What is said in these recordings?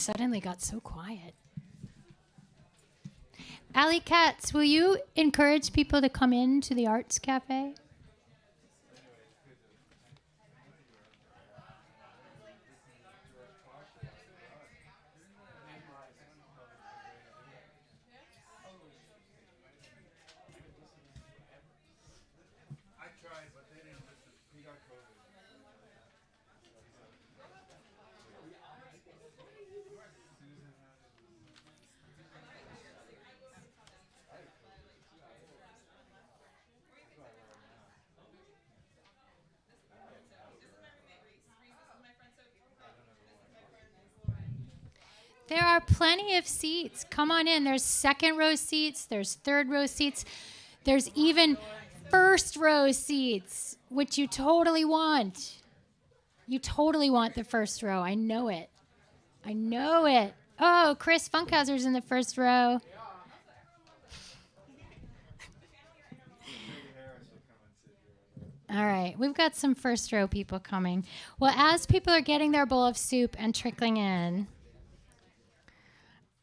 suddenly got so quiet. Allie Katz, will you encourage people to come into the Arts Cafe? There are plenty of seats. Come on in. There's second row seats. There's third row seats. There's even first row seats, which you totally want. You totally want the first row. I know it. I know it. Oh, Chris Funkhauser's in the first row. All right. We've got some first row people coming. Well, as people are getting their bowl of soup and trickling in,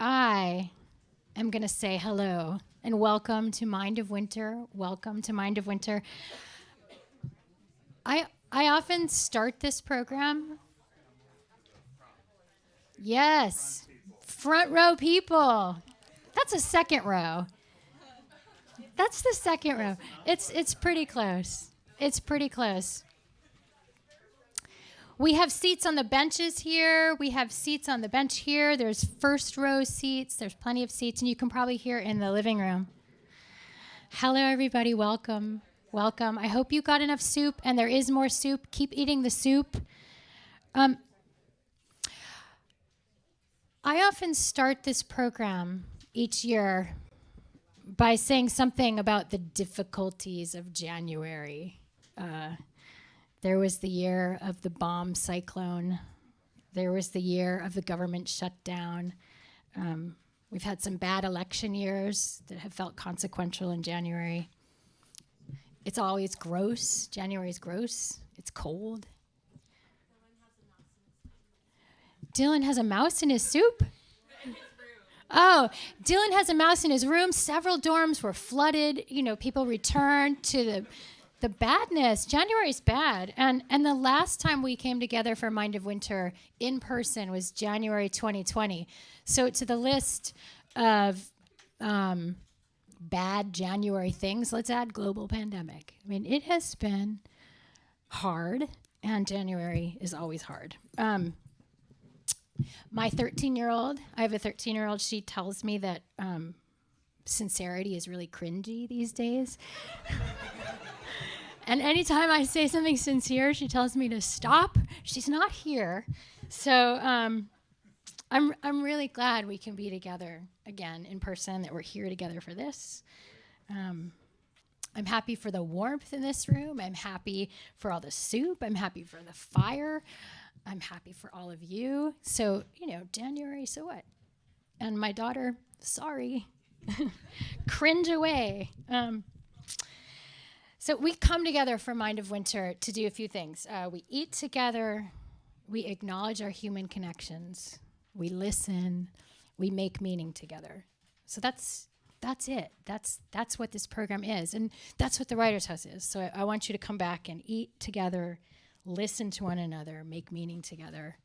I am going to say hello and welcome to Mind of Winter. Welcome to Mind of Winter. I often start this program. Yes, front row people. That's a second row. That's the second row. It's pretty close. It's pretty close. We have seats on the benches here. We have seats on the bench here. There's first row seats. There's plenty of seats, and you can probably hear in the living room. Hello, everybody. Welcome. Welcome. I hope you got enough soup, and there is more soup. Keep eating the soup. I often start this program each year by saying something about the difficulties of January. There was the year of the bomb cyclone. There was the year of the government shutdown. We've had some bad election years that have felt consequential in January. It's always gross. January is gross. It's cold. Dylan has a mouse in his soup? Oh, Dylan has a mouse in his room. Several dorms were flooded. You know, people returned to the badness. January's bad. And the last time we came together for Mind of Winter in person was January 2020. So to the list of bad January things, let's add global pandemic. I mean, it has been hard, and January is always hard. My 13-year-old, I have a 13-year-old, she tells me that sincerity is really cringy these days. And anytime I say something sincere, she tells me to stop. She's not here. So I'm really glad we can be together again in person, that we're here together for this. I'm happy for the warmth in this room. I'm happy for all the soup. I'm happy for the fire. I'm happy for all of you. So, you know, January, so what? And my daughter, sorry, cringe away. So we come together for Mind of Winter to do a few things. We eat together. We acknowledge our human connections. We listen. We make meaning together. So that's it. That's what this program is. And that's what the Writers' House is. So I want you to come back and eat together, listen to one another, make meaning together,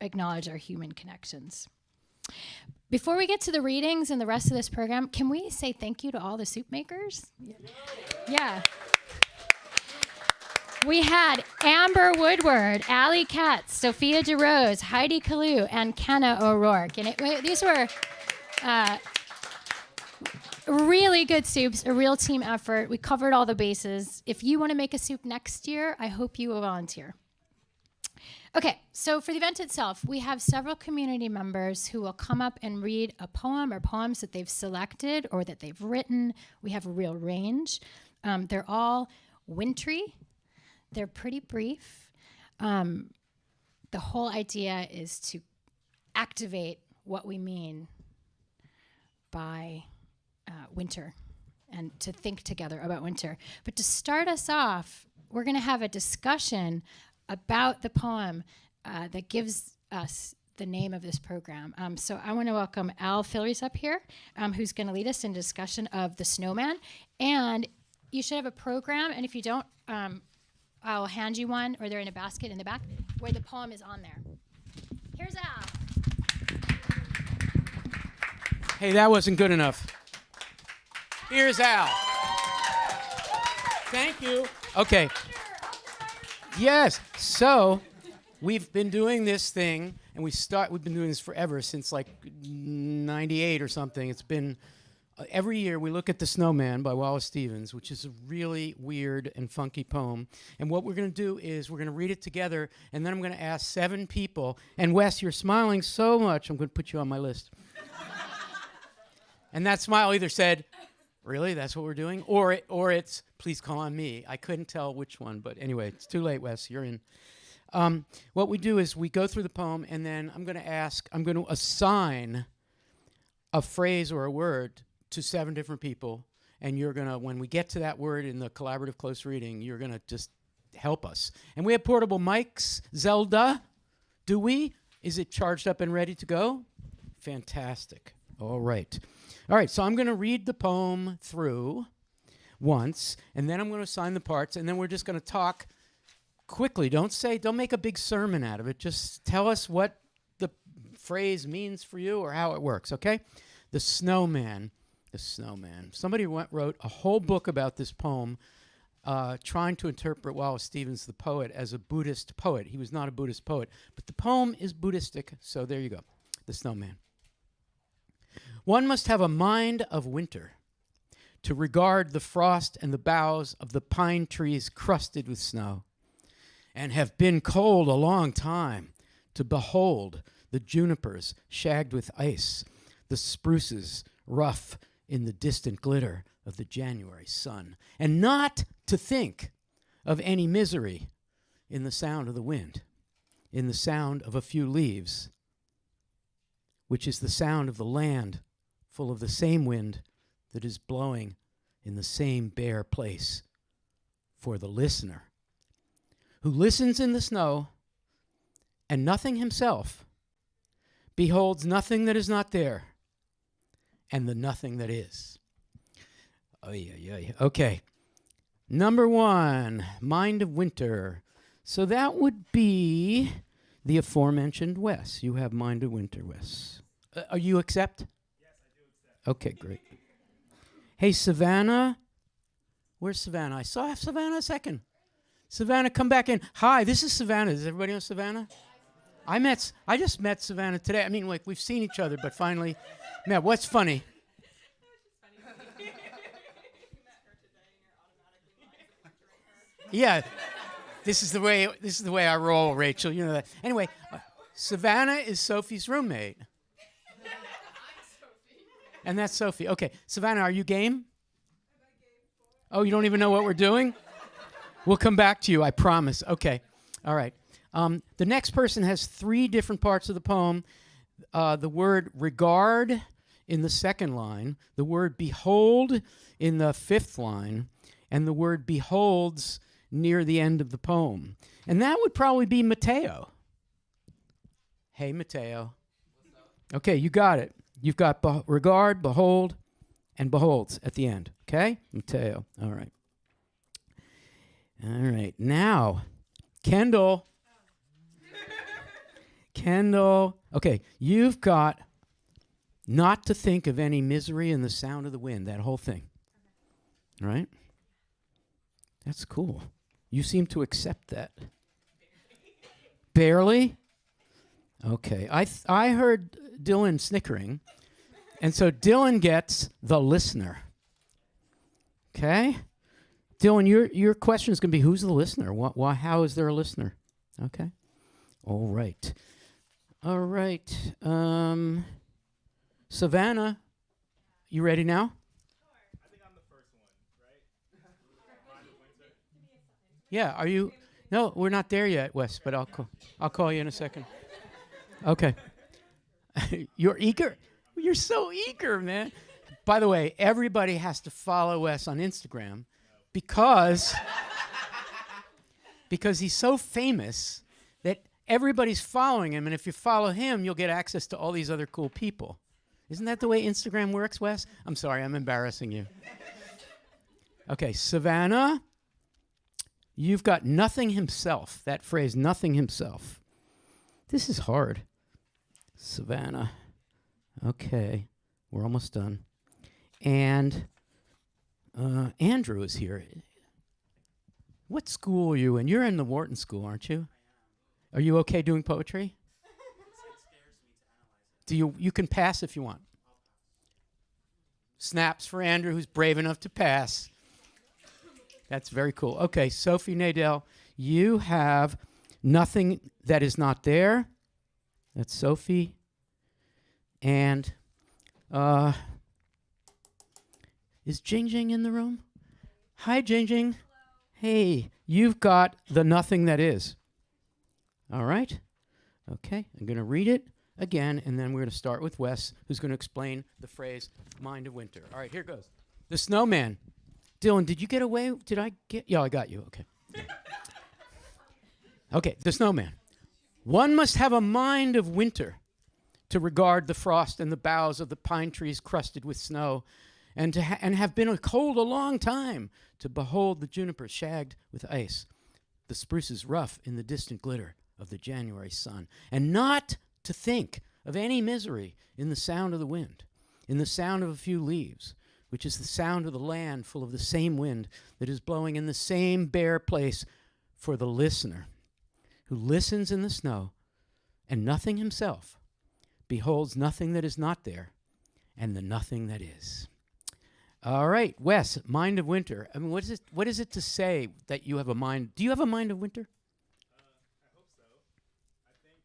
acknowledge our human connections. Before we get to the readings and the rest of this program, can we say thank you to all the soup makers? Yeah. We had Amber Woodward, Allie Katz, Sophia DeRose, Heidi Kalu, and Kenna O'Rourke. And these were really good soups, a real team effort. We covered all the bases. If you want to make a soup next year, I hope you will volunteer. Okay, so for the event itself, we have several community members who will come up and read a poem or poems that they've selected or that they've written. We have a real range. They're all wintry. They're pretty brief. The whole idea is to activate what we mean by winter and to think together about winter. But to start us off, we're going to have a discussion about the poem that gives us the name of this program. So I want to welcome Al Filleries up here, who's going to lead us in discussion of the snowman. And you should have a program, and if you don't, I'll hand you one, or they're in a basket in the back, where the poem is on there. Here's Al. Hey, that wasn't good enough. Here's Al. Thank you. Okay. Yes. So we've been doing this thing, and we've been doing this forever, since like 98 or something. It's been every year we look at The Snowman by Wallace Stevens, which is a really weird and funky poem. And what we're going to do is we're going to read it together, and then I'm going to ask 7 people. And Wes, you're smiling so much, I'm going to put you on my list. And that smile either said, really, that's what we're doing? Or it's, please call on me. I couldn't tell which one, but anyway, it's too late, Wes, you're in. What we do is we go through the poem, and then I'm going to assign a phrase or a word to 7 different people, and you're going to, when we get to that word in the collaborative close reading, you're going to just help us. And we have portable mics. Zelda, do we? Is it charged up and ready to go? Fantastic. All right. All right, so I'm going to read the poem through once, and then I'm going to assign the parts, and then we're just going to talk quickly. Don't make a big sermon out of it. Just tell us what the phrase means for you or how it works, okay? The Snowman. The Snowman. Somebody wrote a whole book about this poem, trying to interpret Wallace Stevens, the poet, as a Buddhist poet. He was not a Buddhist poet, but the poem is Buddhistic, so there you go. The Snowman. One must have a mind of winter to regard the frost and the boughs of the pine trees crusted with snow, and have been cold a long time to behold the junipers shagged with ice, the spruces rough in the distant glitter of the January sun, and not to think of any misery in the sound of the wind, in the sound of a few leaves, which is the sound of the land full of the same wind that is blowing in the same bare place. For the listener, who listens in the snow, and nothing himself, beholds nothing that is not there, and the nothing that is. Okay. Number 1, Mind of Winter. So that would be the aforementioned Wes. You have Mind of Winter, Wes. Are you accept? Okay, great. Hey, Savannah. Where's Savannah? I saw Savannah a second. Savannah, come back in. Hi, this is Savannah. Does everybody know Savannah? I just met Savannah today. I mean, like, we've seen each other, but finally met. What's funny? Yeah, this is the way I roll, Rachel. You know that. Anyway, Savannah is Sophie's roommate. And that's Sophie. Okay, Savannah, are you game? Oh, you don't even know what we're doing? We'll come back to you, I promise. Okay, all right. The next person has 3 different parts of the poem. The word regard in the 2nd line, the word behold in the 5th line, and the word beholds near the end of the poem. And that would probably be Mateo. Hey, Mateo. Okay, you got it. You've got regard, behold, and beholds at the end. Okay? Mateo. All right. All right. Now, Kendall. Kendall. Okay, you've got not to think of any misery in the sound of the wind, that whole thing. All right? That's cool. You seem to accept that. Barely? Okay. I heard Dylan snickering, and so Dylan gets the listener. Okay? Dylan, your question is going to be, who's the listener? Why? How is there a listener? Okay? All right. All right. Savannah, you ready now? I think I'm the first one, right? Yeah, are you? No, we're not there yet, Wes, but I'll call you in a second. Okay. You're eager? You're so eager, man. By the way, everybody has to follow Wes on Instagram because he's so famous that everybody's following him, and if you follow him, you'll get access to all these other cool people. Isn't that the way Instagram works, Wes? I'm sorry, I'm embarrassing you. Okay, Savannah, you've got nothing himself. That phrase, nothing himself. This is hard. Savannah. Okay, we're almost done. And Andrew is here. What school are you in? You're in the Wharton School, aren't you? Are you okay doing poetry? Do you can pass if you want. Snaps for Andrew, who's brave enough to pass. That's very cool. Okay, Sophie Nadell, you have nothing that is not there. That's Sophie. And is Jing Jing in the room? Hi, Jing Jing. Hey, you've got the nothing that is. All right. Okay, I'm going to read it again, and then we're going to start with Wes, who's going to explain the phrase mind of winter. All right, here goes. The snowman. Dylan, did you get away? Did I get? Yeah, I got you. Okay. Okay, the snowman. One must have a mind of winter to regard the frost and the boughs of the pine trees crusted with snow, and and have been cold a long time, to behold the junipers shagged with ice, the spruces rough in the distant glitter of the January sun, and not to think of any misery in the sound of the wind, in the sound of a few leaves, which is the sound of the land full of the same wind that is blowing in the same bare place, for the listener who listens in the snow and nothing himself beholds nothing that is not there and the nothing that is. All right, Wes, mind of winter. I mean, what is it to say that you have a mind? Do you have a mind of winter? I hope so. I think.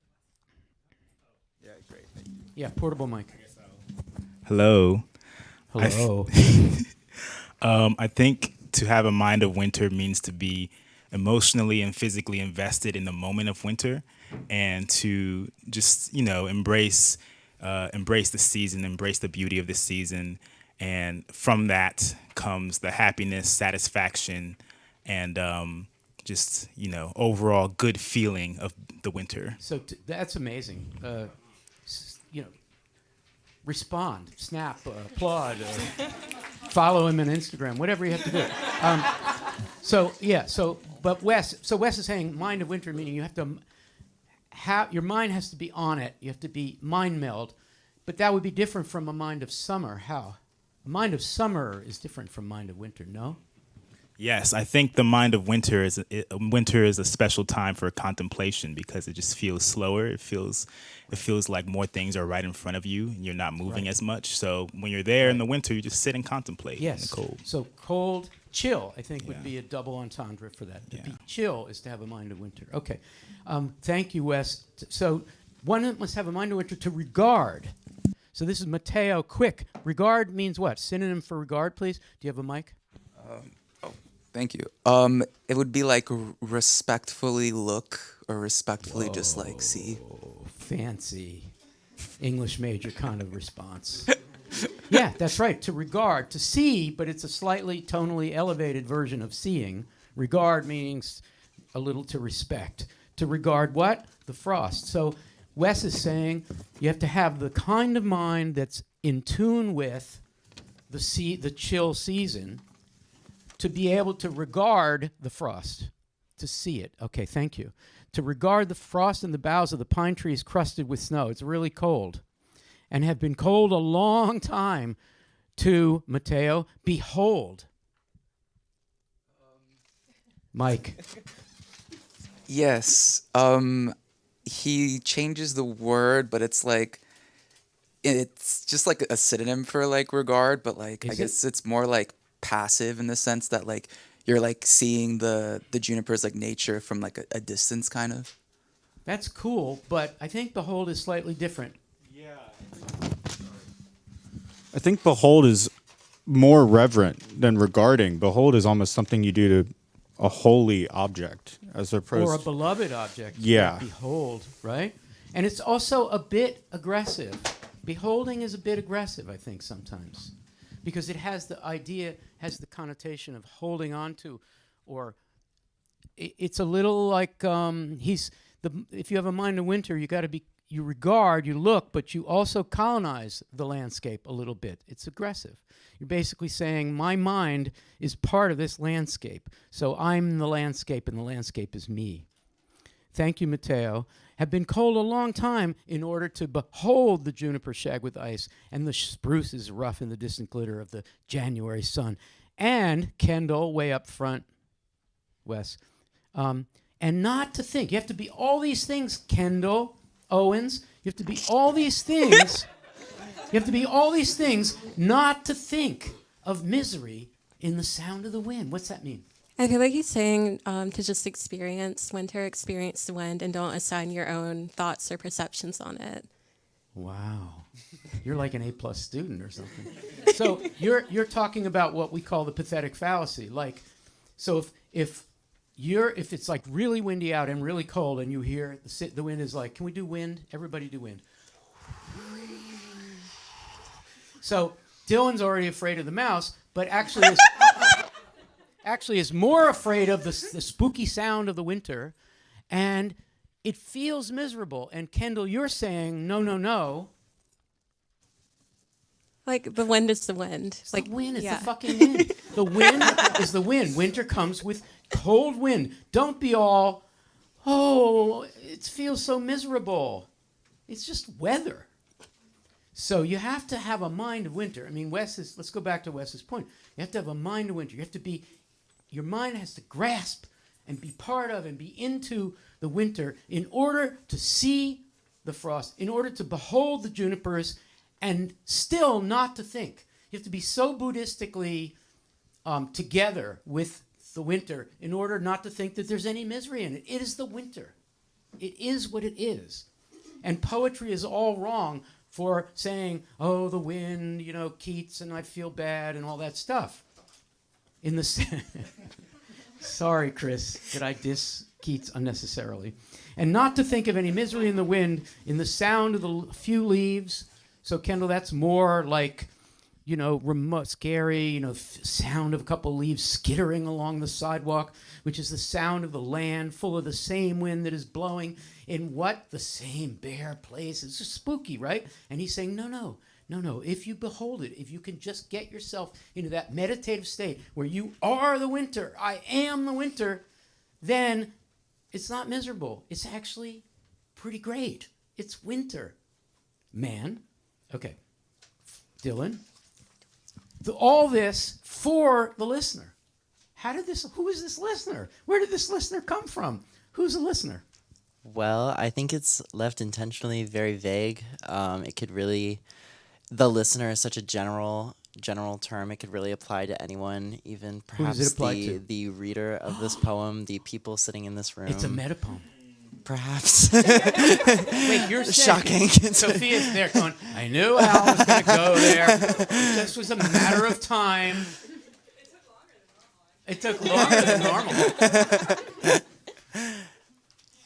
Yeah, great. Thank you. Yeah, portable mic. I guess so. Hello. Hello. I think to have a mind of winter means to be emotionally and physically invested in the moment of winter, and to just embrace the season, embrace the beauty of the season, and from that comes the happiness, satisfaction, and just overall good feeling of the winter. So that's amazing. Respond, snap, applaud, follow him on Instagram, whatever you have to do. But Wes is saying mind of winter, meaning you have to your mind has to be on it. You have to be mind meld, but that would be different from a mind of summer. How? A mind of summer is different from mind of winter. No. Yes, I think the mind of winter is a special time for contemplation, because it just feels slower. It feels like more things are right in front of you, and you're not moving as much. So when you're there in the winter, you just sit and contemplate in the cold. So cold, chill, I think would be a double entendre for that. To be chill is to have a mind of winter. Okay, thank you, Wes. So one must have a mind of winter to regard. So this is Mateo. Quick, regard means what? Synonym for regard, please. Do you have a mic? Thank you. It would be like respectfully look, or respectfully just like see. Fancy English major kind of response. Yeah, that's right. To regard, to see, but it's a slightly tonally elevated version of seeing. Regard means a little to respect. To regard what? The frost. So Wes is saying you have to have the kind of mind that's in tune with the chill season, to be able to regard the frost, to see it. Okay, thank you. To regard the frost in the boughs of the pine trees crusted with snow. It's really cold, and have been cold a long time. To Mateo, behold. Mike. Yes. He changes the word, but it's just like a synonym for like regard, but like I guess it's more like passive in the sense that like you're like seeing the junipers like nature from like a distance kind of. That's cool, but I think behold is slightly different. Yeah. I think behold is more reverent than regarding. Behold is almost something you do to a holy object, as opposed Or a beloved object. Yeah. Like behold, right? And it's also a bit aggressive. Beholding is a bit aggressive, I think, sometimes. Because it has the connotation of holding on to, or it's a little like if you have a mind of winter, you regard, you look, but you also colonize the landscape a little bit. It's aggressive. You're basically saying, my mind is part of this landscape, so I'm the landscape and the landscape is me. Thank you, Matteo. Have been cold a long time in order to behold the juniper shag with ice and the spruces rough in the distant glitter of the January sun. And Kendall, way up front, Wes, and not to think. You have to be all these things, Kendall, Owens. You have to be all these things. You have to be all these things not to think of misery in the sound of the wind. What's that mean? I feel like he's saying to just experience winter, experience the wind, and don't assign your own thoughts or perceptions on it. Wow. You're like an A+ student or something. So you're talking about what we call the pathetic fallacy. Like, so if it's like really windy out and really cold and you hear the wind is like, can we do wind? Everybody do wind. So Dylan's already afraid of the mouse, but actually is more afraid of the spooky sound of the winter, and it feels miserable. And Kendall, you're saying, no. Like, the wind is the wind. It's the wind. It's the fucking wind. The wind is the wind. Winter comes with cold wind. Don't be all, it feels so miserable. It's just weather. So you have to have a mind of winter. I mean, let's go back to Wes's point. You have to have a mind of winter. Your mind has to grasp and be part of and be into the winter in order to see the frost, in order to behold the junipers, and still not to think. You have to be so Buddhistically together with the winter in order not to think that there's any misery in it. It is the winter. It is what it is. And poetry is all wrong for saying, oh, the wind, Keats, and I feel bad, and all that stuff. Sorry, Chris, did I diss Keats unnecessarily? And not to think of any misery in the wind, in the sound of the few leaves. So, Kendall, that's more like, remote, scary, sound of a couple leaves skittering along the sidewalk, which is the sound of the land full of the same wind that is blowing in the same bare place. It's just spooky, right? And he's saying, no. If you behold it, if you can just get yourself into that meditative state where you are the winter, I am the winter, then it's not miserable. It's actually pretty great. It's winter, man. Okay, Dylan. All this for the listener. Who is this listener? Where did this listener come from? Who's the listener? Well, I think it's left intentionally very vague. It could really, the listener is such a general term. It could really apply to anyone, even perhaps the reader of this poem, the people sitting in this room. It's a meta poem. Perhaps. Wait, you're shocking. Sophia's there going, I knew Al was going to go there. This was a matter of time. It took longer than normal.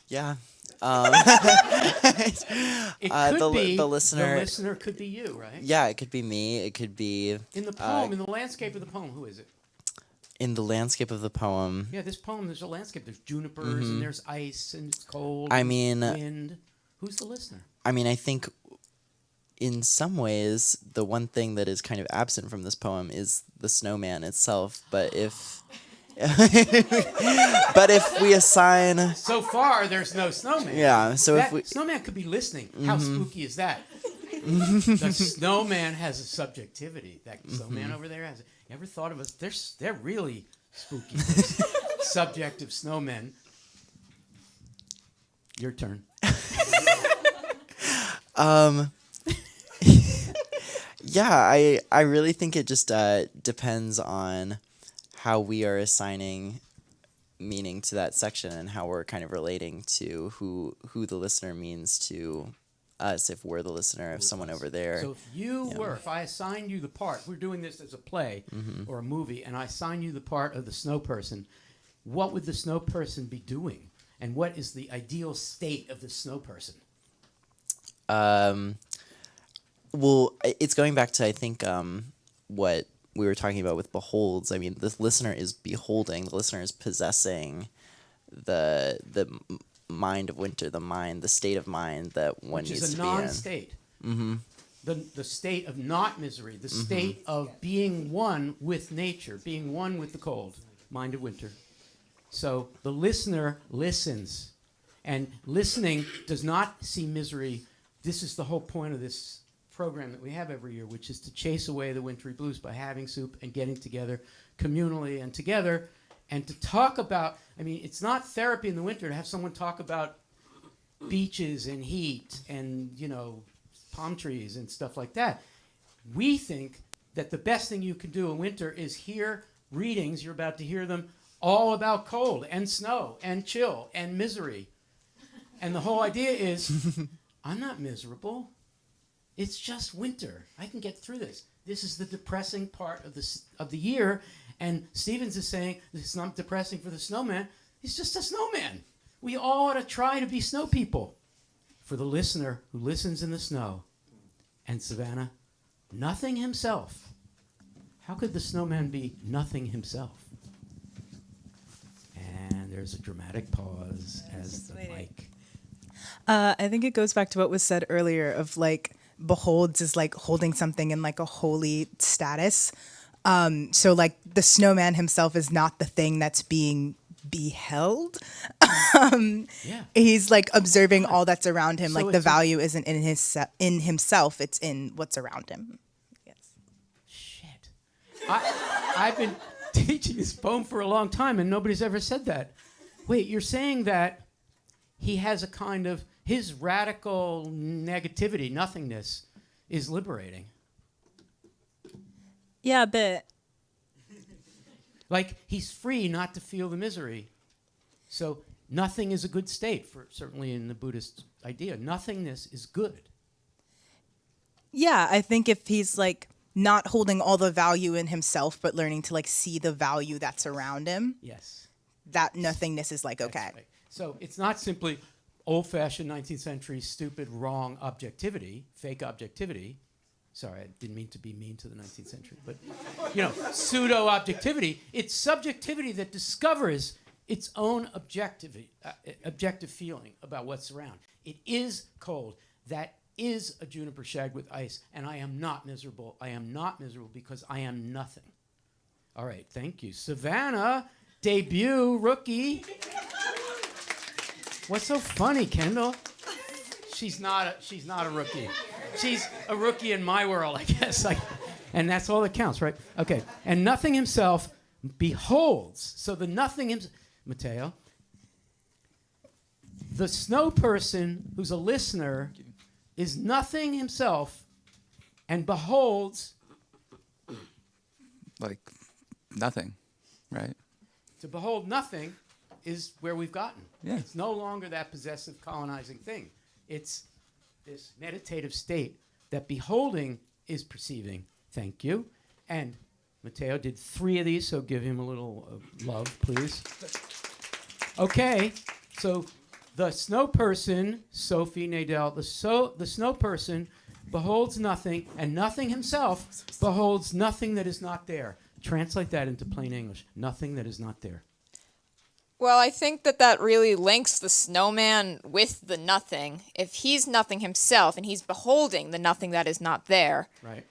Yeah. It could be the listener. The listener could be you, right? Yeah, it could be me. It could be in the poem, in the landscape of the poem. Who is it? In the landscape of the poem. Yeah, this poem. There's a landscape. There's junipers and there's ice and it's cold. Wind. Who's the listener? I mean, I think in some ways the one thing that is kind of absent from this poem is the snowman itself. But if we assign, so far there's no snowman. Yeah, so snowman could be listening. How spooky is that? The snowman has a subjectivity. That snowman over there has. You ever thought of us? They're really spooky. Subjective snowmen. Your turn. Yeah, I really think it just depends on how we are assigning meaning to that section and how we're kind of relating to who the listener means to us, if we're the listener, if someone over there. So if I assign you the part, we're doing this as a play or a movie, and I assign you the part of the snow person, what would the snow person be doing? And what is the ideal state of the snow person? Well, it's going back to, I think, what we were talking about with beholds. I mean, the listener is beholding, the listener is possessing the mind of winter, the state of mind that one Which needs is a to be in. non-state. The state of not misery, the state of being one with nature, being one with the cold, mind of winter. So the listener listens, and listening does not see misery. This is the whole point of this program that we have every year, which is to chase away the wintry blues by having soup and getting together communally and together, and to talk about, I mean, it's not therapy in the winter to have someone talk about beaches and heat and, you know, palm trees and stuff like that. We think that the best thing you can do in winter is hear readings, you're about to hear them, all about cold and snow and chill and misery. And the whole idea is, I'm not miserable. It's just winter. I can get through this. This is the depressing part of the year. And Stevens is saying, it's not depressing for the snowman. He's just a snowman. We all ought to try to be snow people. For the listener who listens in the snow, and Savannah, nothing himself. How could the snowman be nothing himself? And there's a dramatic pause as the mic. I think it goes back to what was said earlier of like beholds is like holding something in like a holy status. So like the snowman himself is not the thing that's being beheld. Yeah. He's like observing all that's around him. So Like the it's a- value isn't in himself; it's in what's around him. Yes. Shit. I've been teaching this poem for a long time, and nobody's ever said that. Wait, you're saying that he has a kind of, his radical negativity, nothingness, is liberating. Yeah, but Like, he's free not to feel the misery. So nothing is a good state, for certainly in the Buddhist idea. Nothingness is good. yeah, I think if he's like not holding all the value in himself, but learning to like see the value that's around him, Yes. that nothingness is like That's okay. right. So it's not simply old-fashioned 19th century stupid, wrong objectivity, fake objectivity. Sorry, I didn't mean to be mean to the 19th century, but, you know, pseudo-objectivity. It's subjectivity that discovers its own objective feeling about what's around. It is cold. That is a juniper shag with ice, and I am not miserable. I am not miserable because I am nothing. All right, thank you. Savannah, debut, rookie. What's so funny, Kendall? She's not a rookie. She's a rookie in my world, I guess. And that's all that counts, right? Okay. And nothing himself beholds. So the nothing Matteo. The snow person who's a listener is nothing himself and beholds. Like nothing, right? To behold nothing is where we've gotten. Yeah. It's no longer that possessive colonizing thing. It's this meditative state that beholding is perceiving. Thank you. And Matteo did 3 of these, so give him a little love, please. Okay, so the snow person, Sophie Nadel, the snow person beholds nothing, and nothing himself beholds nothing that is not there. Translate that into plain English. Nothing that is not there. Well, I think that really links the snowman with the nothing. If he's nothing himself and he's beholding the nothing that is not there, Right.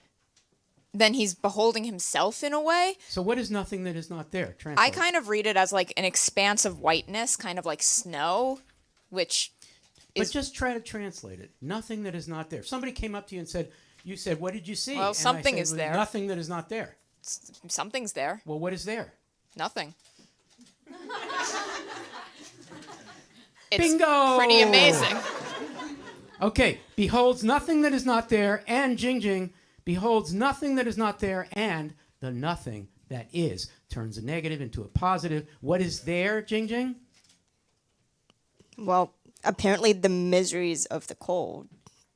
then he's beholding himself in a way. So what is nothing that is not there? I Translate. kind of read it as like an expanse of whiteness, kind of like snow, which But is just try to translate it. Nothing that is not there. If somebody came up to you and said, what did you see? Well, And I something said, is "Well, there." Nothing that is not there. something's there. Well, what is there? Nothing. It's Bingo! pretty amazing. Okay, beholds nothing that is not there, and Jing Jing beholds nothing that is not there, and the nothing that is turns a negative into a positive. What is there, Jing Jing? Well, apparently the miseries of the cold,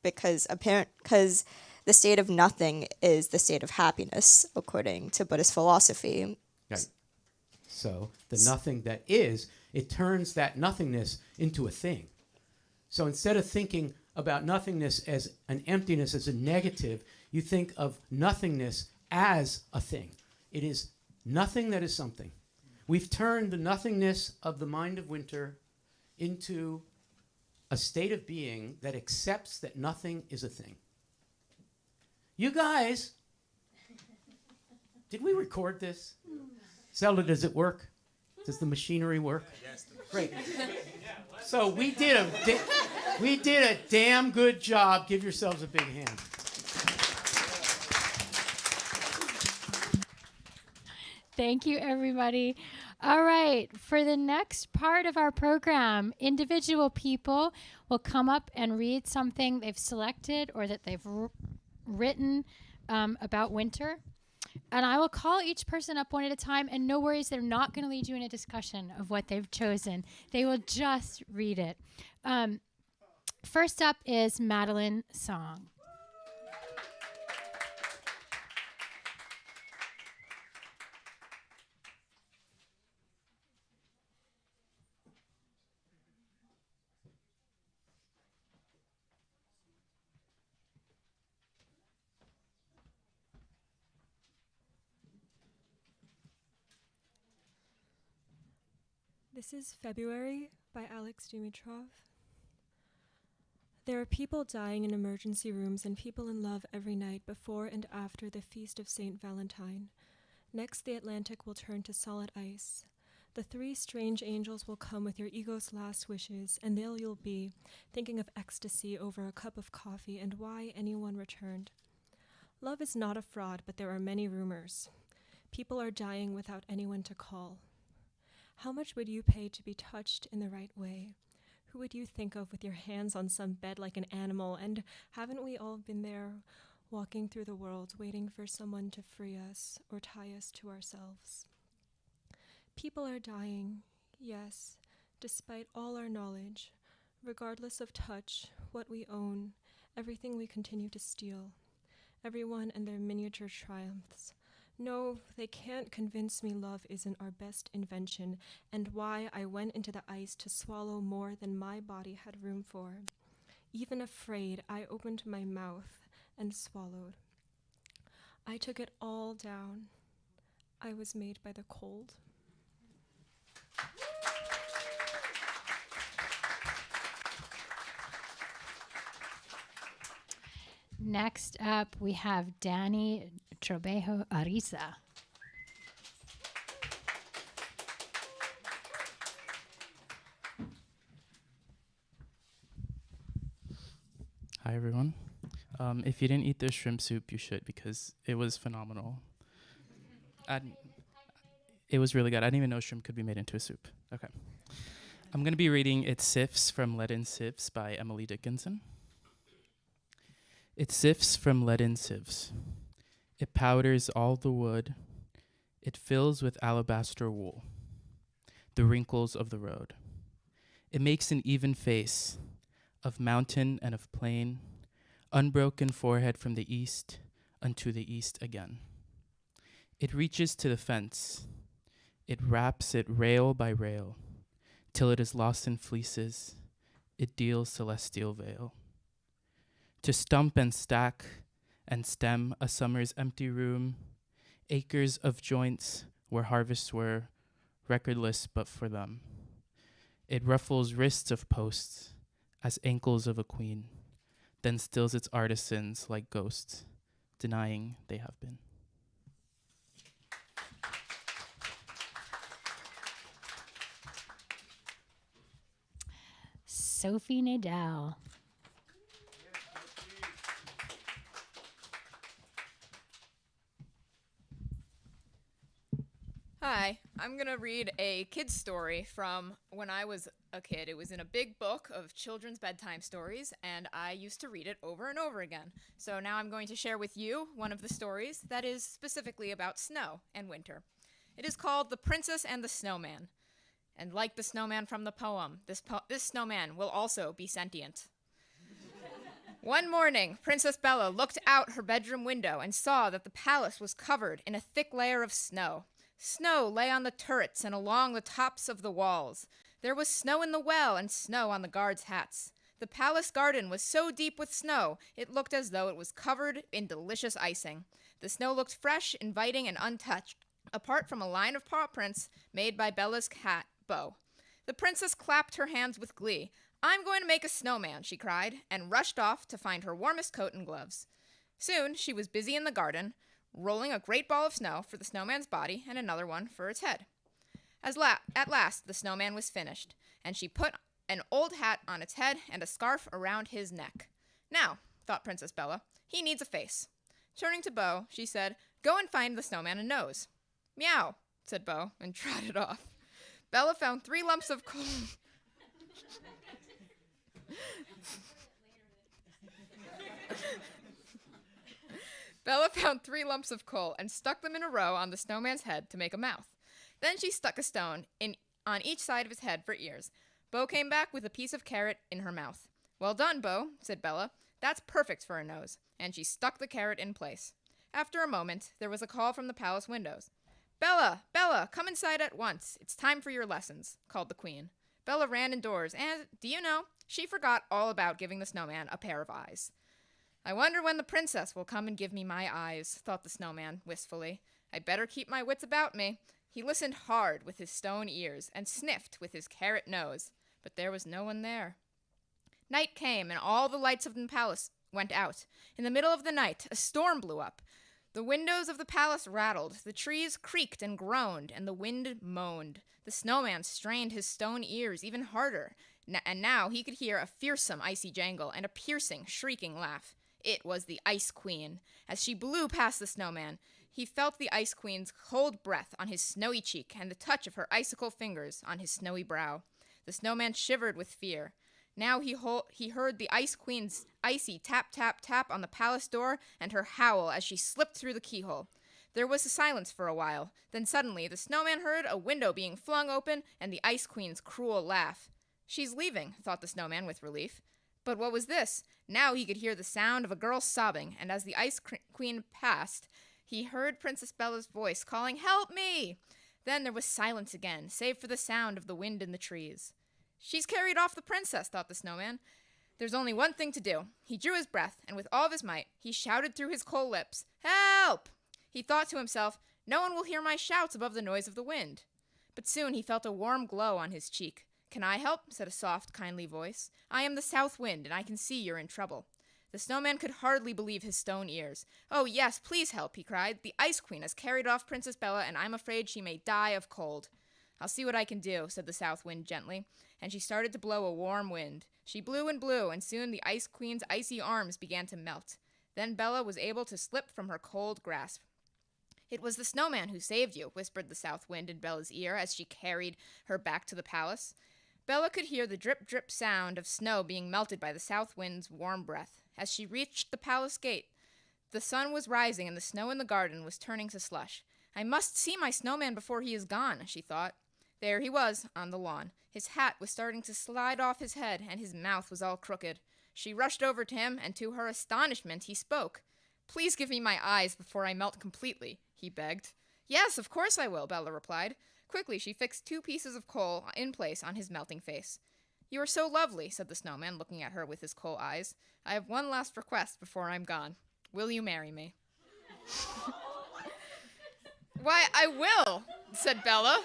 because the state of nothing is the state of happiness, according to Buddhist philosophy. Right. So the nothing that is, it turns that nothingness into a thing. So instead of thinking about nothingness as an emptiness, as a negative, you think of nothingness as a thing. It is nothing that is something. We've turned the nothingness of the mind of winter into a state of being that accepts that nothing is a thing. You guys, did we record this? Zelda, does it work? Does the machinery work? Yes. Great. So we did a damn good job. Give yourselves a big hand. Thank you, everybody. All right, for the next part of our program, individual people will come up and read something they've selected or that they've written about winter. And I will call each person up one at a time, and no worries, they're not going to lead you in a discussion of what they've chosen. They will just read it. First up is Madeline Song. This is February by Alex Dimitrov. There are people dying in emergency rooms and people in love every night before and after the feast of St. Valentine. Next, the Atlantic will turn to solid ice. The three strange angels will come with your ego's last wishes, and there you'll be, thinking of ecstasy over a cup of coffee and why anyone returned. Love is not a fraud, but there are many rumors. People are dying without anyone to call. How much would you pay to be touched in the right way? Who would you think of with your hands on some bed like an animal? And haven't we all been there, walking through the world, waiting for someone to free us or tie us to ourselves? People are dying, yes, despite all our knowledge, regardless of touch, what we own, everything we continue to steal, everyone and their miniature triumphs. No, they can't convince me love isn't our best invention, and why I went into the ice to swallow more than my body had room for. Even afraid, I opened my mouth and swallowed. I took it all down. I was made by the cold. Next up, we have Danny Trobejo Ariza. Hi, everyone. If you didn't eat the shrimp soup, you should, because it was phenomenal. It was really good. I didn't even know shrimp could be made into a soup. Okay. I'm going to be reading It Sifts from Leaden Sieves by Emily Dickinson. It sifts from leaden sieves. It powders all the wood. It fills with alabaster wool, the wrinkles of the road. It makes an even face of mountain and of plain, unbroken forehead from the east unto the east again. It reaches to the fence. It wraps it rail by rail, till it is lost in fleeces. It deals celestial veil. To stump and stack and stem a summer's empty room, acres of joints where harvests were, recordless but for them. It ruffles wrists of posts as ankles of a queen, then stills its artisans like ghosts, denying they have been. Sophie Nadal. Hi, I'm going to read a kid's story from when I was a kid. It was in a big book of children's bedtime stories, and I used to read it over and over again. So now I'm going to share with you one of the stories that is specifically about snow and winter. It is called The Princess and the Snowman. And like the snowman from the poem, this snowman will also be sentient. One morning, Princess Bella looked out her bedroom window and saw that the palace was covered in a thick layer of snow. Snow lay on the turrets and along the tops of the walls. There was snow in the well and snow on the guards' hats. The palace garden was so deep with snow, it looked as though it was covered in delicious icing. The snow looked fresh, inviting, and untouched, apart from a line of paw prints made by Bella's cat, Bo. The princess clapped her hands with glee. "I'm going to make a snowman," she cried, and rushed off to find her warmest coat and gloves. Soon she was busy in the garden, rolling a great ball of snow for the snowman's body and another one for its head. At last the snowman was finished, and she put an old hat on its head and a scarf around his neck. "Now," thought Princess Bella, "he needs a face." Turning to Bo, she said, "Go and find the snowman a nose." "Meow," said Bo, and trotted off. Bella found 3 lumps of coal. Bella found 3 lumps of coal and stuck them in a row on the snowman's head to make a mouth. Then she stuck a stone on each side of his head for ears. Bo came back with a piece of carrot in her mouth. "Well done, Bo," said Bella. "That's perfect for a nose." And she stuck the carrot in place. After a moment, there was a call from the palace windows. "Bella, Bella, come inside at once. It's time for your lessons," called the queen. Bella ran indoors, and, do you know, she forgot all about giving the snowman a pair of eyes. "I wonder when the princess will come and give me my eyes," thought the snowman wistfully. "I'd better keep my wits about me." He listened hard with his stone ears and sniffed with his carrot nose, but there was no one there. Night came, and all the lights of the palace went out. In the middle of the night, a storm blew up. The windows of the palace rattled, the trees creaked and groaned, and the wind moaned. The snowman strained his stone ears even harder, and now he could hear a fearsome icy jangle and a piercing, shrieking laugh. It was the Ice Queen. As she blew past the snowman, he felt the Ice Queen's cold breath on his snowy cheek and the touch of her icicle fingers on his snowy brow. The snowman shivered with fear. Now he heard the Ice Queen's icy tap, tap, tap on the palace door and her howl as she slipped through the keyhole. There was a silence for a while. Then suddenly the snowman heard a window being flung open and the Ice Queen's cruel laugh. "She's leaving," thought the snowman with relief. But what was this? Now he could hear the sound of a girl sobbing, and as the Ice Queen passed, he heard Princess Bella's voice calling, "Help me!" Then there was silence again, save for the sound of the wind in the trees. "She's carried off the princess," thought the snowman. "There's only one thing to do." He drew his breath, and with all of his might, he shouted through his cold lips, "Help!" He thought to himself, "No one will hear my shouts above the noise of the wind." But soon he felt a warm glow on his cheek. "Can I help?" said a soft, kindly voice. "I am the south wind, and I can see you're in trouble." The snowman could hardly believe his stone ears. "Oh, yes, please help," he cried. "The Ice Queen has carried off Princess Bella, and I'm afraid she may die of cold." "I'll see what I can do," said the south wind gently, and she started to blow a warm wind. She blew, and soon the Ice Queen's icy arms began to melt. Then Bella was able to slip from her cold grasp. "It was the snowman who saved you," whispered the south wind in Bella's ear as she carried her back to the palace. Bella could hear the drip, drip sound of snow being melted by the south wind's warm breath. As she reached the palace gate, the sun was rising and the snow in the garden was turning to slush. "I must see my snowman before he is gone," she thought. There he was, on the lawn. His hat was starting to slide off his head, and his mouth was all crooked. She rushed over to him, and to her astonishment, he spoke. "Please give me my eyes before I melt completely," he begged. "Yes, of course I will," Bella replied. Quickly, she fixed 2 pieces of coal in place on his melting face. "You are so lovely," said the snowman, looking at her with his coal eyes. "I have one last request before I'm gone. Will you marry me?" "Why, I will," said Bella,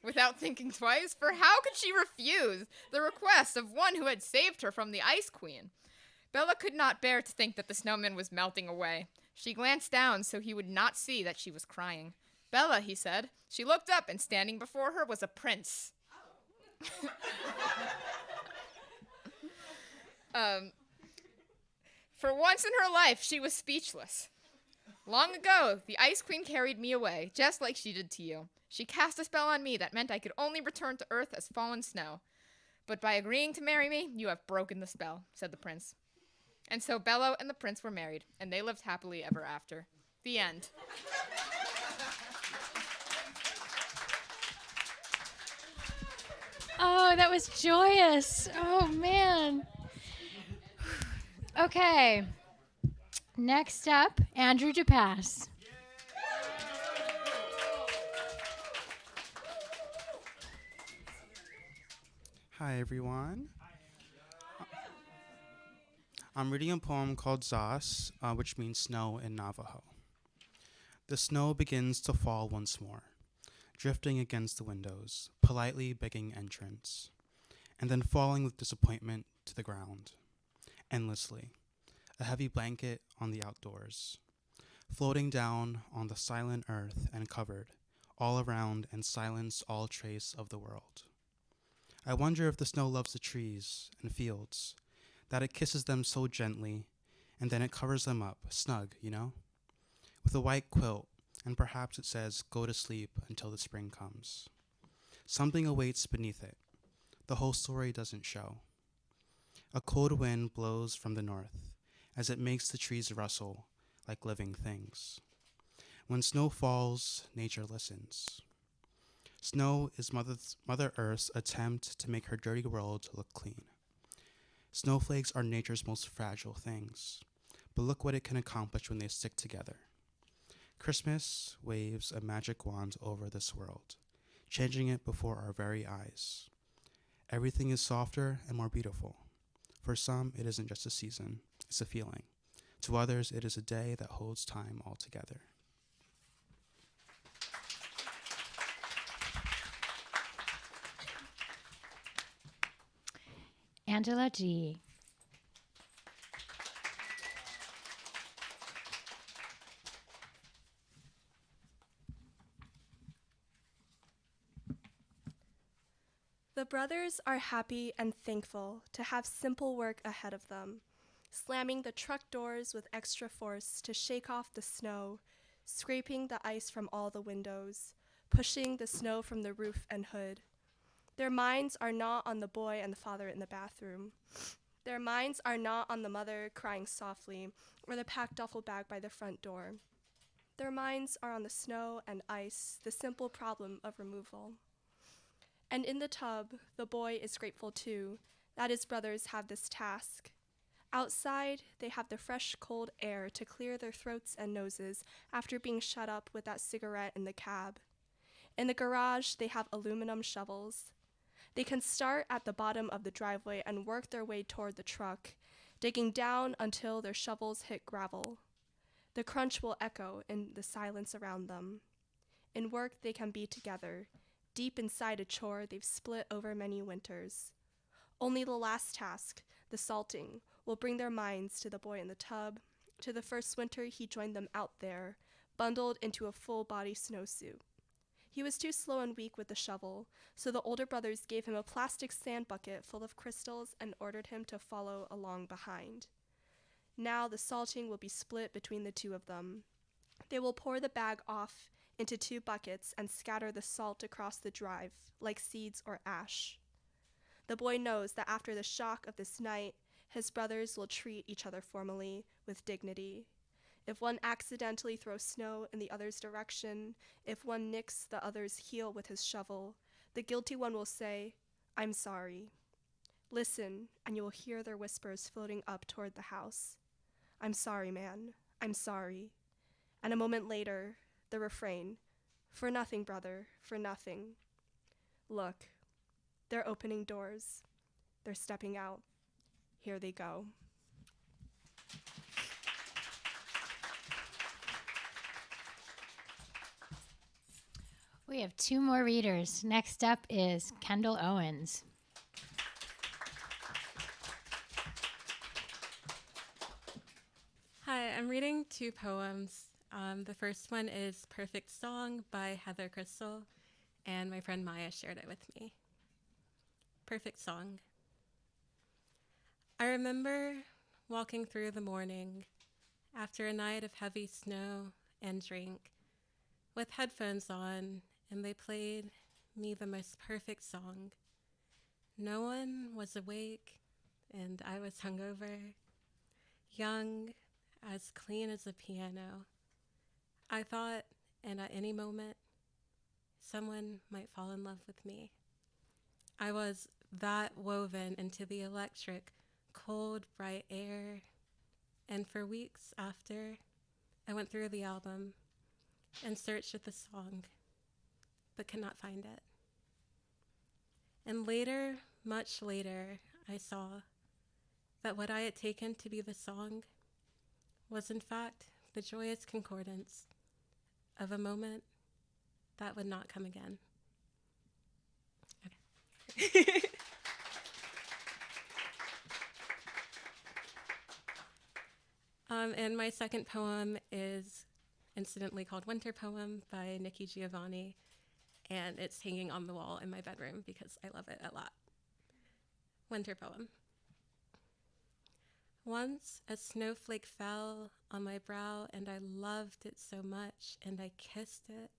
without thinking twice, for how could she refuse the request of one who had saved her from the Ice Queen? Bella could not bear to think that the snowman was melting away. She glanced down so he would not see that she was crying. "Bella," he said. She looked up, and standing before her was a prince. For once in her life, she was speechless. "Long ago, the Ice Queen carried me away, just like she did to you. She cast a spell on me that meant I could only return to earth as fallen snow. But by agreeing to marry me, you have broken the spell," said the prince. And so Bella and the prince were married, and they lived happily ever after. The end. Oh, that was joyous. Oh, man. Okay. Next up, Andrew DePass. Hi, everyone. I'm reading a poem called Zas, which means snow in Navajo. The snow begins to fall once more, drifting against the windows, politely begging entrance. and then falling with disappointment to the ground, endlessly, a heavy blanket on the outdoors, floating down on the silent earth and covered, all around and silenced all trace of the world. I wonder if the snow loves the trees and fields, that it kisses them so gently, and then it covers them up, snug, with a white quilt, and perhaps it says, go to sleep until the spring comes. Something awaits beneath it. The whole story doesn't show. A cold wind blows from the north, as it makes the trees rustle like living things. When snow falls, nature listens. Snow is Mother Earth's attempt to make her dirty world look clean. Snowflakes are nature's most fragile things, but look what it can accomplish when they stick together. Christmas waves a magic wand over this world, changing it before our very eyes. Everything is softer and more beautiful. For some, it isn't just a season, it's a feeling. To others, it is a day that holds time altogether. Angela G. The brothers are happy and thankful to have simple work ahead of them, slamming the truck doors with extra force to shake off the snow, scraping the ice from all the windows, pushing the snow from the roof and hood. Their minds are not on the boy and the father in the bathroom. Their minds are not on the mother crying softly or the packed duffel bag by the front door. Their minds are on the snow and ice, the simple problem of removal. And in the tub, the boy is grateful too that his brothers have this task. Outside, they have the fresh, cold air to clear their throats and noses after being shut up with that cigarette in the cab. In the garage, they have aluminum shovels. They can start at the bottom of the driveway and work their way toward the truck, digging down until their shovels hit gravel. The crunch will echo in the silence around them. In work, they can be together, deep inside a chore they've split over many winters. Only the last task, the salting, will bring their minds to the boy in the tub, to the first winter he joined them out there, bundled into a full-body snowsuit. He was too slow and weak with the shovel, so the older brothers gave him a plastic sand bucket full of crystals and ordered him to follow along behind. Now the salting will be split between the two of them. They will pour the bag off into 2 buckets and scatter the salt across the drive like seeds or ash. The boy knows that after the shock of this night, his brothers will treat each other formally, with dignity. If one accidentally throws snow in the other's direction, if one nicks the other's heel with his shovel, the guilty one will say, "I'm sorry." Listen, and you will hear their whispers floating up toward the house. "I'm sorry, man. I'm sorry." And a moment later, the refrain, "For nothing, brother, for nothing." Look, they're opening doors. They're stepping out. Here they go. We have 2 more readers. Next up is Kendall Owens. Hi, I'm reading 2 poems. The first one is Perfect Song by Heather Crystal, and my friend Maya shared it with me. Perfect Song. I remember walking through the morning after a night of heavy snow and drink with headphones on, and they played me the most perfect song. No one was awake, and I was hungover, young, as clean as a piano. I thought, and at any moment, someone might fall in love with me. I was that woven into the electric, cold, bright air, and for weeks after, I went through the album and searched for the song, but could not find it. And later, much later, I saw that what I had taken to be the song was in fact the joyous concordance of a moment that would not come again. Okay. And my second poem is incidentally called Winter Poem by Nikki Giovanni, and it's hanging on the wall in my bedroom because I love it a lot. Winter Poem. Once a snowflake fell on my brow, and I loved it so much, and I kissed it,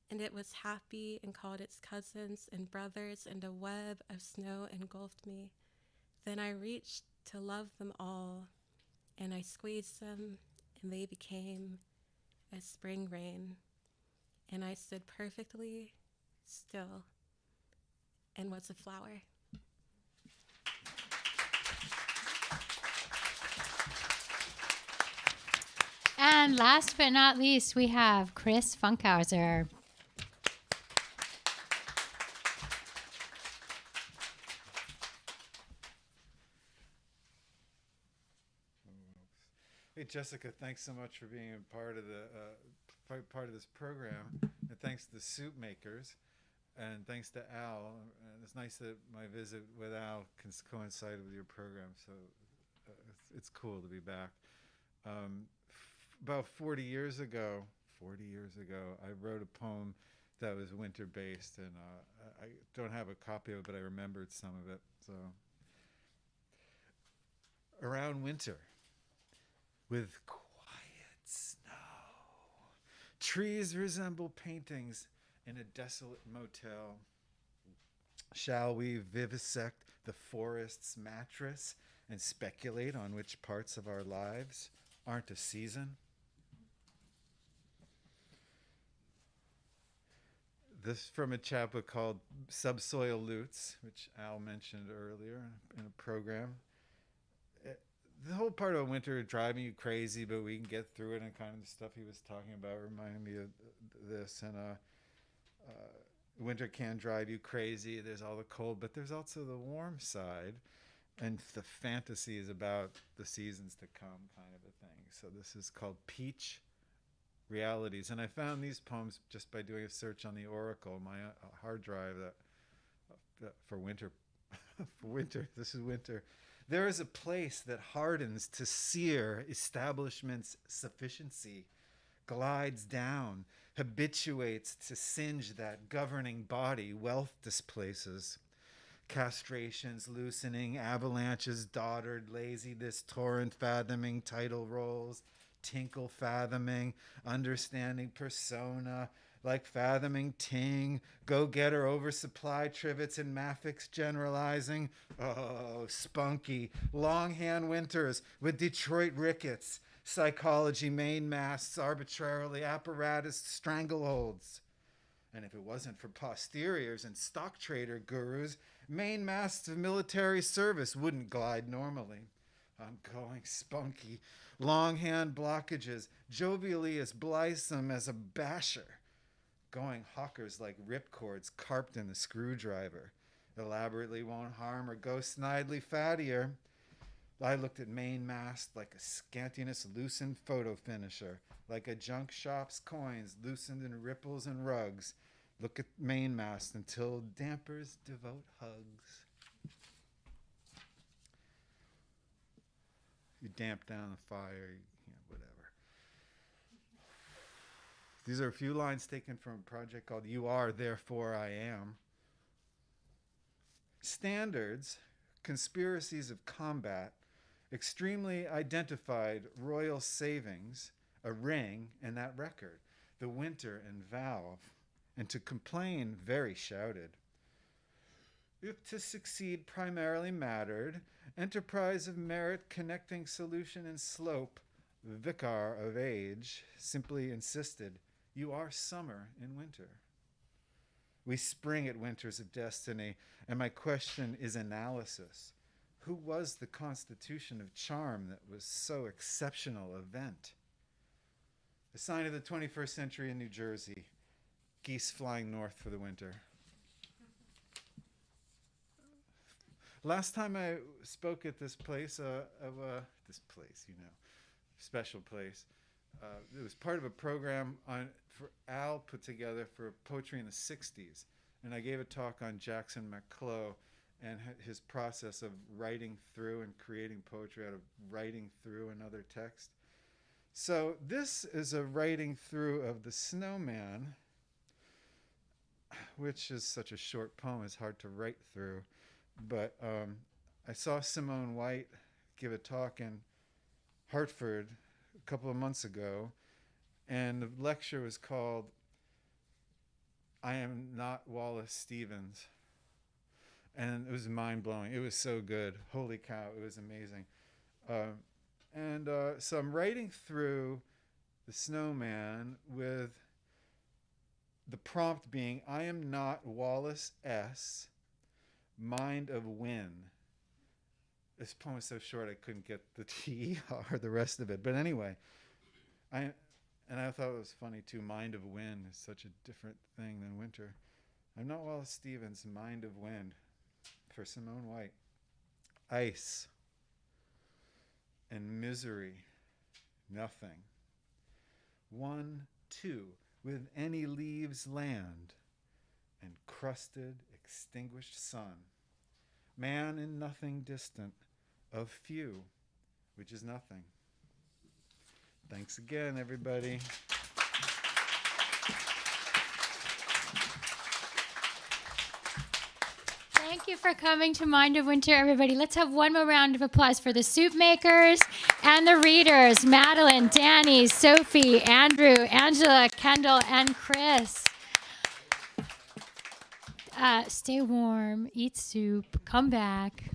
and it was happy and called its cousins and brothers, and a web of snow engulfed me. Then I reached to love them all, and I squeezed them, and they became a spring rain, and I stood perfectly still and was a flower. And last but not least, we have Chris Funkhauser. Hey Jessica, thanks so much for being a part of the part of this program, and thanks to the soup makers, and thanks to Al. And it's nice that my visit with Al can coincide with your program, so it's cool to be back. About 40 years ago, I wrote a poem that was winter-based, and I don't have a copy of it, but I remembered some of it. So, around winter, with quiet snow, trees resemble paintings in a desolate motel. Shall we vivisect the forest's mattress and speculate on which parts of our lives aren't a season? This from a chapbook called Subsoil Loots, which Al mentioned earlier in a program. The whole part of winter driving you crazy, but we can get through it, and kind of the stuff he was talking about reminded me of this. And winter can drive you crazy. There's all the cold, but there's also the warm side, and the fantasy is about the seasons to come, kind of a thing. So this is called Peach Realities, and I found these poems just by doing a search on the Oracle, my hard drive that for winter. For winter, this is winter. There is a place that hardens to sear establishment's sufficiency, glides down, habituates to singe that governing body wealth displaces. Castrations loosening, avalanches doddered, lazy this torrent fathoming title rolls, tinkle fathoming, understanding persona, like fathoming ting, go-getter oversupply trivets and maffics generalizing. Oh, spunky, longhand winters with Detroit rickets, psychology mainmasts arbitrarily apparatus strangleholds. And if it wasn't for posteriors and stock trader gurus, mainmasts of military service wouldn't glide normally. I'm going spunky, longhand blockages, jovially as blithesome as a basher. Going hawkers like ripcords carped in the screwdriver. Elaborately won't harm or go snidely fattier. I looked at mainmast like a scantiness loosened photo finisher, like a junk shop's coins loosened in ripples and rugs. Look at mainmast until dampers devote hugs. You damp down the fire, whatever. These are a few lines taken from a project called You Are, Therefore I Am. Standards, conspiracies of combat, extremely identified royal savings, a ring, and that record, the winter and valve, and to complain very shouted. If to succeed primarily mattered, enterprise of merit connecting solution and slope, vicar of age, simply insisted, you are summer in winter. We spring at winters of destiny, and my question is analysis. Who was the constitution of charm that was so exceptional event? A sign of the 21st century in New Jersey, geese flying north for the winter. Last time I spoke at this place, special place. It was part of a program for Al put together for poetry in the 60s. And I gave a talk on Jackson McClough and his process of writing through and creating poetry out of writing through another text. So this is a writing through of the snowman, which is such a short poem, it's hard to write through. But I saw Simone White give a talk in Hartford a couple of months ago, and the lecture was called I Am Not Wallace Stevens. And it was mind-blowing. It was so good. Holy cow, it was amazing. So I'm writing through the snowman with the prompt being, I am not Wallace S., mind of Win. This poem is so short I couldn't get the T or the rest of it. But anyway, I thought it was funny too. Mind of Wind is such a different thing than winter. I'm not Wallace Stevens, mind of wind, for Simone White. Ice and misery, nothing. 1, 2, with any leaves land, and crusted, extinguished sun. Man in nothing distant, of few, which is nothing. Thanks again, everybody. Thank you for coming to Mind of Winter, everybody. Let's have one more round of applause for the soup makers and the readers, Madeline, Danny, Sophie, Andrew, Angela, Kendall, and Chris. Stay warm, eat soup, come back.